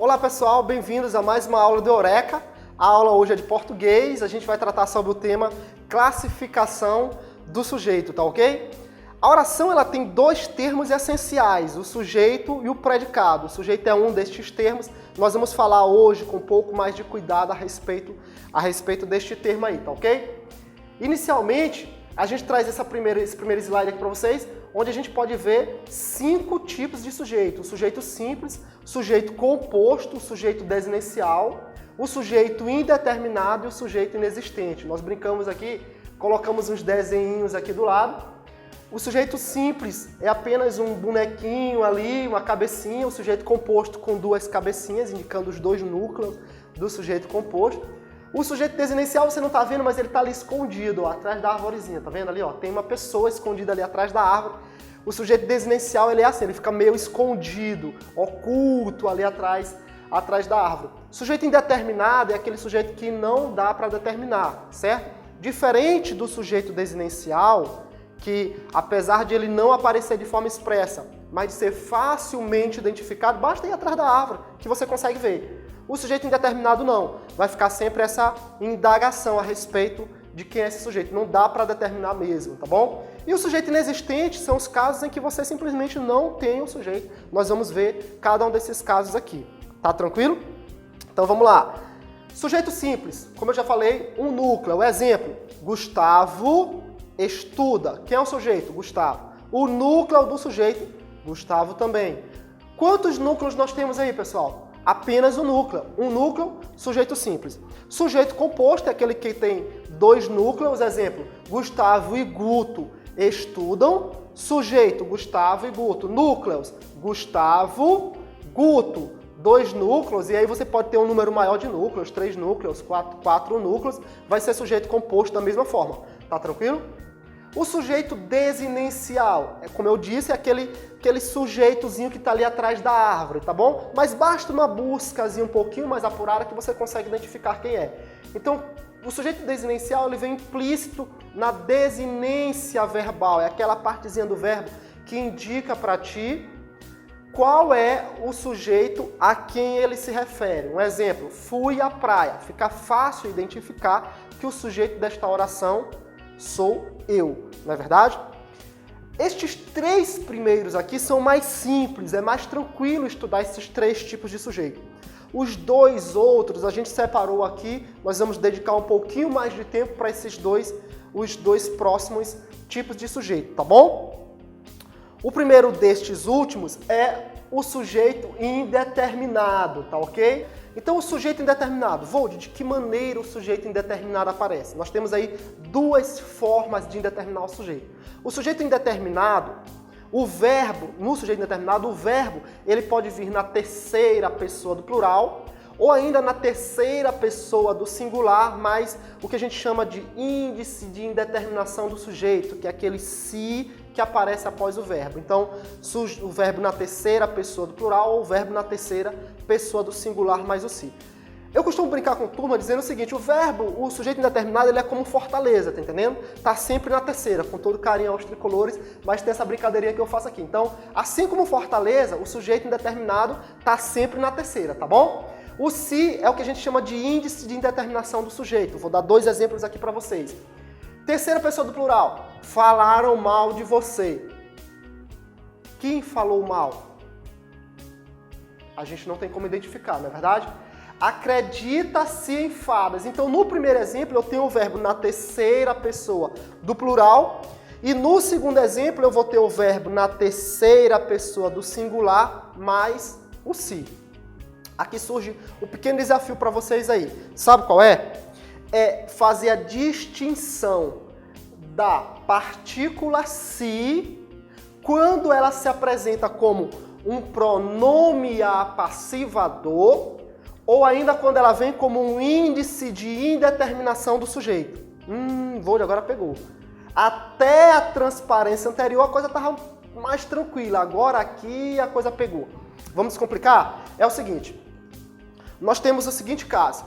Olá pessoal, bem-vindos a mais uma aula do Eureka. A aula hoje é de português, a gente vai tratar sobre o tema classificação do sujeito, tá ok? A oração ela tem dois termos essenciais, o sujeito e o predicado. O sujeito é um destes termos, nós vamos falar hoje com um pouco mais de cuidado a respeito deste termo aí, tá ok? Inicialmente, a gente traz esse primeiro slide aqui para vocês, onde a gente pode ver 5 tipos de sujeito. O sujeito simples, o sujeito composto, o sujeito desinencial, o sujeito indeterminado e o sujeito inexistente. Nós brincamos aqui, colocamos uns desenhinhos aqui do lado. O sujeito simples é apenas um bonequinho ali, uma cabecinha. O sujeito composto com 2 cabecinhas, indicando os 2 núcleos do sujeito composto. O sujeito desinencial você não está vendo, mas ele está ali escondido, ó, atrás da arvorezinha, tá vendo ali? Ó, tem uma pessoa escondida ali atrás da árvore. O sujeito desinencial ele é assim, ele fica meio escondido, oculto ali atrás da árvore. O sujeito indeterminado é aquele sujeito que não dá para determinar, certo? Diferente do sujeito desinencial, que apesar de ele não aparecer de forma expressa, mas de ser facilmente identificado, basta ir atrás da árvore que você consegue ver. O sujeito indeterminado não, vai ficar sempre essa indagação a respeito de quem é esse sujeito, não dá para determinar mesmo, tá bom? E o sujeito inexistente são os casos em que você simplesmente não tem o sujeito. Nós vamos ver cada um desses casos aqui, tá tranquilo? Então vamos lá. Sujeito simples, como eu já falei, um núcleo, o exemplo, Gustavo estuda. Quem é o sujeito? Gustavo. O núcleo do sujeito, Gustavo também. Quantos núcleos nós temos aí, pessoal? Apenas um núcleo, sujeito simples. Sujeito composto é aquele que tem 2 núcleos, exemplo, Gustavo e Guto estudam, sujeito, Gustavo e Guto, núcleos, Gustavo, Guto, 2 núcleos, e aí você pode ter um número maior de núcleos, 3 núcleos, 4 núcleos, vai ser sujeito composto da mesma forma, tá tranquilo? O sujeito desinencial, como eu disse, é aquele sujeitozinho que está ali atrás da árvore, tá bom? Mas basta uma buscazinha um pouquinho mais apurada que você consegue identificar quem é. Então, o sujeito desinencial ele vem implícito na desinência verbal, é aquela partezinha do verbo que indica para ti qual é o sujeito a quem ele se refere. Um exemplo, fui à praia. Fica fácil identificar que o sujeito desta oração sou eu, não é verdade? Estes 3 primeiros aqui são mais simples, é mais tranquilo estudar esses 3 tipos de sujeito. Os 2 outros a gente separou aqui, nós vamos dedicar um pouquinho mais de tempo para os 2 próximos tipos de sujeito, tá bom? O primeiro destes últimos é o sujeito indeterminado, tá ok? Então o sujeito indeterminado, Vold, de que maneira o sujeito indeterminado aparece? Nós temos aí 2 formas de indeterminar o sujeito. O sujeito indeterminado, o verbo, no sujeito indeterminado, o verbo, ele pode vir na terceira pessoa do plural, ou ainda na terceira pessoa do singular, mas o que a gente chama de índice de indeterminação do sujeito, que é aquele se que aparece após o verbo. Então, o verbo na terceira pessoa do plural ou o verbo na terceira pessoa do singular mais o se. Eu costumo brincar com a turma dizendo o seguinte, o sujeito indeterminado ele é como Fortaleza, tá entendendo? Tá sempre na terceira, com todo carinho aos tricolores, mas tem essa brincadeirinha que eu faço aqui. Então, assim como Fortaleza, o sujeito indeterminado tá sempre na terceira, tá bom? O se é o que a gente chama de índice de indeterminação do sujeito. Vou dar 2 exemplos aqui para vocês. Terceira pessoa do plural. Falaram mal de você. Quem falou mal? A gente não tem como identificar, não é verdade? Acredita-se em fadas. Então, no primeiro exemplo, eu tenho o verbo na terceira pessoa do plural. E no segundo exemplo, eu vou ter o verbo na terceira pessoa do singular mais o se. Aqui surge um pequeno desafio para vocês aí. Sabe qual é? É fazer a distinção da partícula se quando ela se apresenta como um pronome apassivador ou ainda quando ela vem como um índice de indeterminação do sujeito. Vold, agora pegou. Até a transparência anterior a coisa estava mais tranquila, agora aqui a coisa pegou. Vamos complicar? É o seguinte, nós temos o seguinte caso.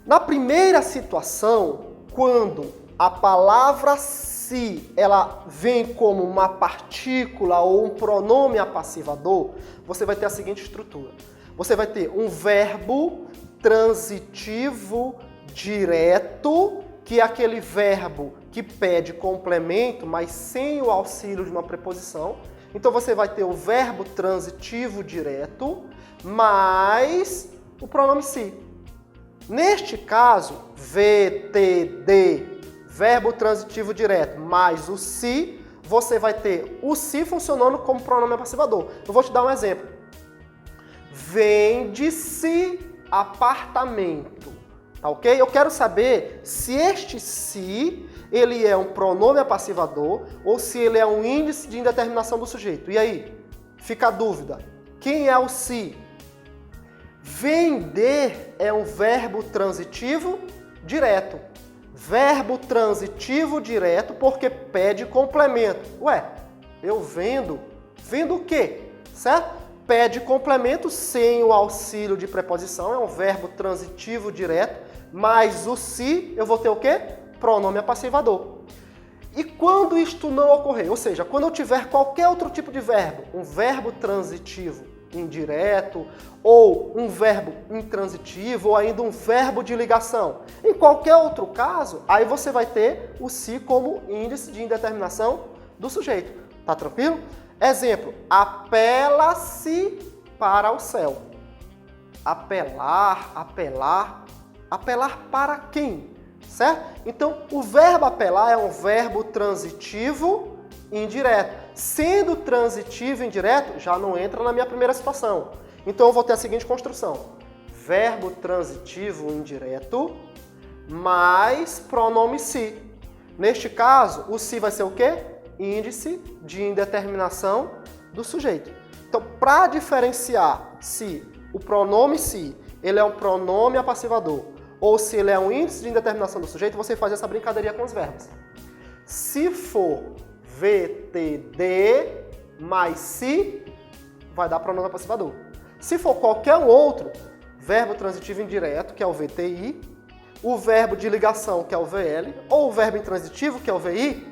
Na primeira situação, quando a palavra se ela vem como uma partícula ou um pronome apassivador, você vai ter a seguinte estrutura. Você vai ter um verbo transitivo direto, que é aquele verbo que pede complemento, mas sem o auxílio de uma preposição. Então você vai ter o verbo transitivo direto, mais o pronome se. Neste caso, VTD, verbo transitivo direto, mais o se, você vai ter o se funcionando como pronome passivador. Eu vou te dar um exemplo. Vende-se apartamento. Tá ok? Eu quero saber se este se, ele é um pronome passivador ou se ele é um índice de indeterminação do sujeito. E aí? Fica a dúvida. Quem é o se? Vender é um verbo transitivo direto. Verbo transitivo direto porque pede complemento. Ué, eu vendo. Vendo o quê? Certo? Pede complemento sem o auxílio de preposição. É um verbo transitivo direto. Mas o se, eu vou ter o quê? Pronome passivador. E quando isto não ocorrer, ou seja, quando eu tiver qualquer outro tipo de verbo, um verbo transitivo indireto, ou um verbo intransitivo, ou ainda um verbo de ligação, em qualquer outro caso, aí você vai ter o se como índice de indeterminação do sujeito. Tá tranquilo? Exemplo, apela-se para o céu. Apelar, apelar. Apelar para quem? Certo? Então, o verbo apelar é um verbo transitivo indireto. Sendo transitivo indireto, já não entra na minha primeira situação. Então, eu vou ter a seguinte construção. Verbo transitivo indireto mais pronome se. Neste caso, o se vai ser o quê? Índice de indeterminação do sujeito. Então, para diferenciar se o pronome se ele é um pronome passivador ou se ele é um índice de indeterminação do sujeito, você faz essa brincadeirinha com os verbos. Se for VTD mais se, vai dar pronome passivador. Se for qualquer um outro, verbo transitivo indireto, que é o VTI, o verbo de ligação, que é o VL, ou o verbo intransitivo, que é o VI,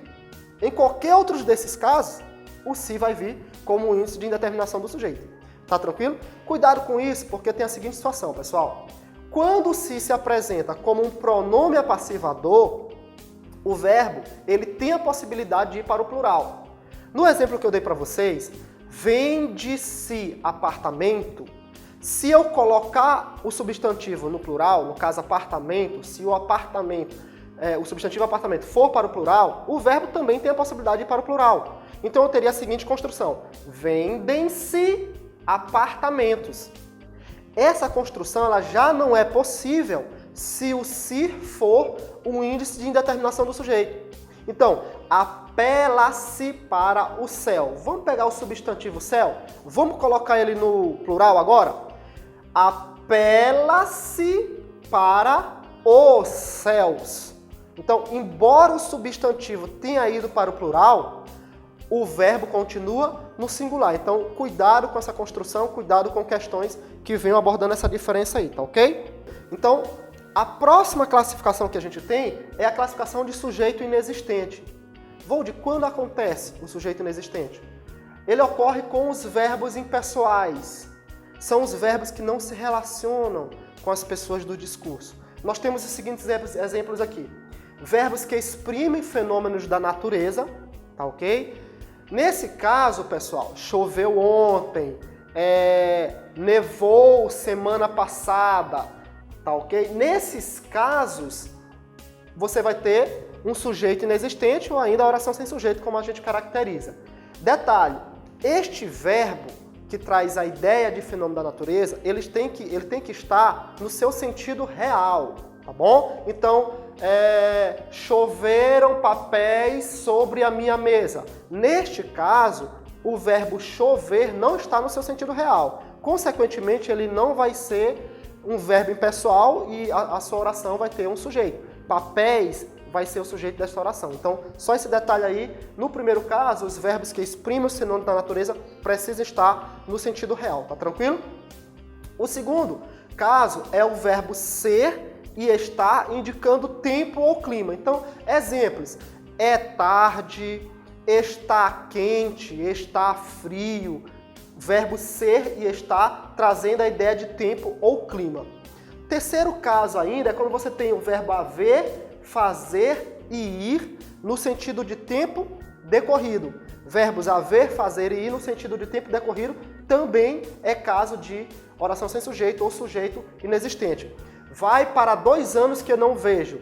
em qualquer outro desses casos, o se vai vir como um índice de indeterminação do sujeito. Tá tranquilo? Cuidado com isso, porque tem a seguinte situação, pessoal. Quando o se apresenta como um pronome passivador, o verbo ele tem a possibilidade de ir para o plural. No exemplo que eu dei para vocês, vende-se apartamento. Se eu colocar o substantivo no plural, no caso apartamento, se o apartamento, o substantivo apartamento for para o plural, o verbo também tem a possibilidade de ir para o plural. Então eu teria a seguinte construção: vendem-se apartamentos. Essa construção ela já não é possível se o se for um índice de indeterminação do sujeito. Então, apela-se para o céu. Vamos pegar o substantivo céu? Vamos colocar ele no plural agora? Apela-se para os céus. Então, embora o substantivo tenha ido para o plural, o verbo continua no singular. Então, cuidado com essa construção, cuidado com questões que venham abordando essa diferença aí, tá ok? Então, a próxima classificação que a gente tem é a classificação de sujeito inexistente. Vold, quando acontece o sujeito inexistente? Ele ocorre com os verbos impessoais. São os verbos que não se relacionam com as pessoas do discurso. Nós temos os seguintes exemplos aqui. Verbos que exprimem fenômenos da natureza, tá ok? Nesse caso, pessoal, choveu ontem, nevou semana passada, tá ok? Nesses casos, você vai ter um sujeito inexistente ou ainda a oração sem sujeito, como a gente caracteriza. Detalhe, este verbo que traz a ideia de fenômeno da natureza, ele tem que estar no seu sentido real, tá bom? Então, choveram papéis sobre a minha mesa. Neste caso, o verbo chover não está no seu sentido real. Consequentemente, ele não vai ser um verbo impessoal e a sua oração vai ter um sujeito. Papéis vai ser o sujeito dessa oração. Então, só esse detalhe aí. No primeiro caso, os verbos que exprimem o fenômeno da natureza precisam estar no sentido real, tá tranquilo? O segundo caso é o verbo ser e estar indicando tempo ou clima. Então, exemplos: é tarde, está quente, está frio. verbo ser e estar, trazendo a ideia de tempo ou clima. Terceiro caso ainda é quando você tem o verbo haver, fazer e ir no sentido de tempo decorrido. Verbos haver, fazer e ir no sentido de tempo decorrido também é caso de oração sem sujeito ou sujeito inexistente. Vai para 2 anos que eu não vejo.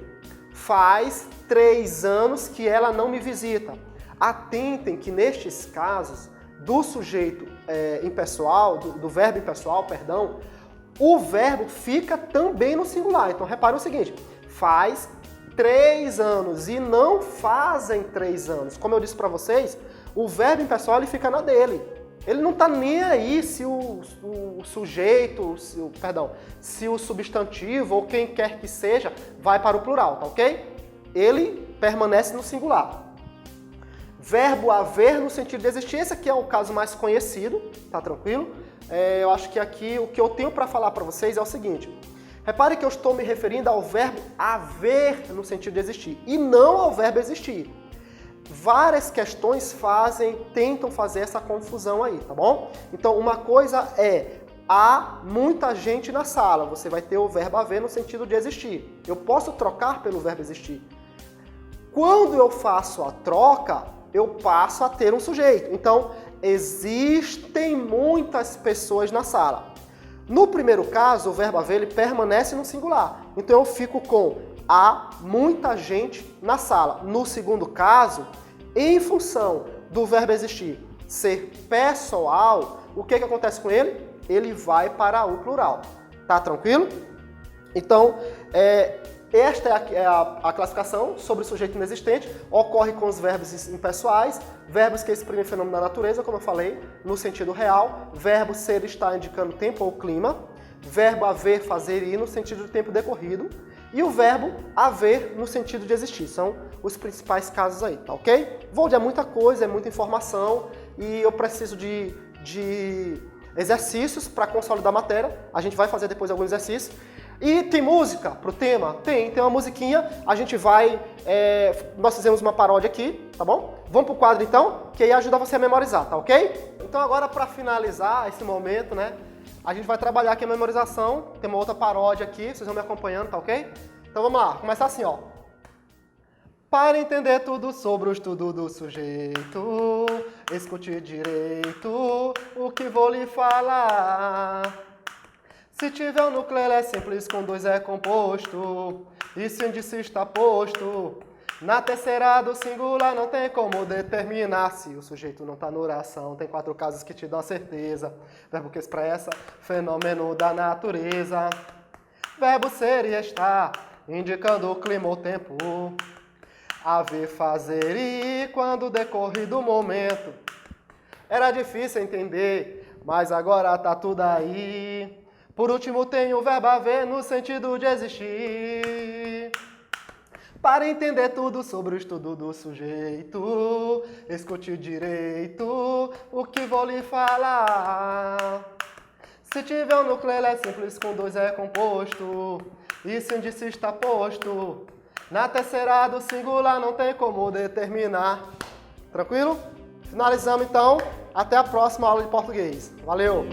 Faz 3 anos que ela não me visita. Atentem que nestes casos do sujeito impessoal, do verbo impessoal, perdão, o verbo fica também no singular. Então repare o seguinte, faz 3 anos e não fazem 3 anos. Como eu disse para vocês, o verbo impessoal ele fica na dele. Ele não está nem aí se o sujeito, se o substantivo ou quem quer que seja vai para o plural, tá ok? Ele permanece no singular. Verbo haver no sentido de existir, esse aqui é o caso mais conhecido, tá tranquilo? Eu acho que aqui o que eu tenho para falar para vocês é o seguinte. Repare que eu estou me referindo ao verbo haver no sentido de existir e não ao verbo existir. Várias questões tentam fazer essa confusão aí, tá bom? Então, uma coisa é, há muita gente na sala, você vai ter o verbo haver no sentido de existir. Eu posso trocar pelo verbo existir. Quando eu faço a troca, eu passo a ter um sujeito. Então, existem muitas pessoas na sala. No primeiro caso, o verbo haver ele permanece no singular. Então, eu fico com há muita gente na sala. No segundo caso, em função do verbo existir ser pessoal, o que acontece com ele? Ele vai para o plural. Tá tranquilo? Então, esta é a classificação sobre o sujeito inexistente. Ocorre com os verbos impessoais, verbos que exprimem fenômeno da natureza, como eu falei, no sentido real. Verbo ser estar indicando tempo ou clima. Verbo haver, fazer e ir no sentido de tempo decorrido. E o verbo haver no sentido de existir. São os principais casos aí, tá ok? Vold, é muita coisa, é muita informação e eu preciso de exercícios para consolidar a matéria. A gente vai fazer depois alguns exercícios. E tem música pro tema? Tem uma musiquinha. A gente vai... nós fizemos uma paródia aqui, tá bom? Vamos pro quadro então, que aí ajuda você a memorizar, tá ok? Então agora para finalizar esse momento, né? A gente vai trabalhar aqui a memorização, tem uma outra paródia aqui, vocês vão me acompanhando, tá ok? Então vamos lá, começar assim, ó. Para entender tudo sobre o estudo do sujeito, escute direito o que vou lhe falar. Se tiver o núcleo é simples, com 2 é composto, e se o índice está posto, na terceira do singular não tem como determinar se o sujeito não está na oração. Tem 4 casos que te dão a certeza. Verbo que expressa fenômeno da natureza. Verbo ser e estar, indicando o clima ou tempo. Haver, fazer e ir quando decorrido o momento. Era difícil entender, mas agora tá tudo aí. Por último tem o verbo haver no sentido de existir. Para entender tudo sobre o estudo do sujeito, escute direito o que vou lhe falar. Se tiver um núcleo é simples, com 2 é composto, e se o índice está posto, na terceira do singular não tem como determinar. Tranquilo? Finalizamos então. Até a próxima aula de português. Valeu!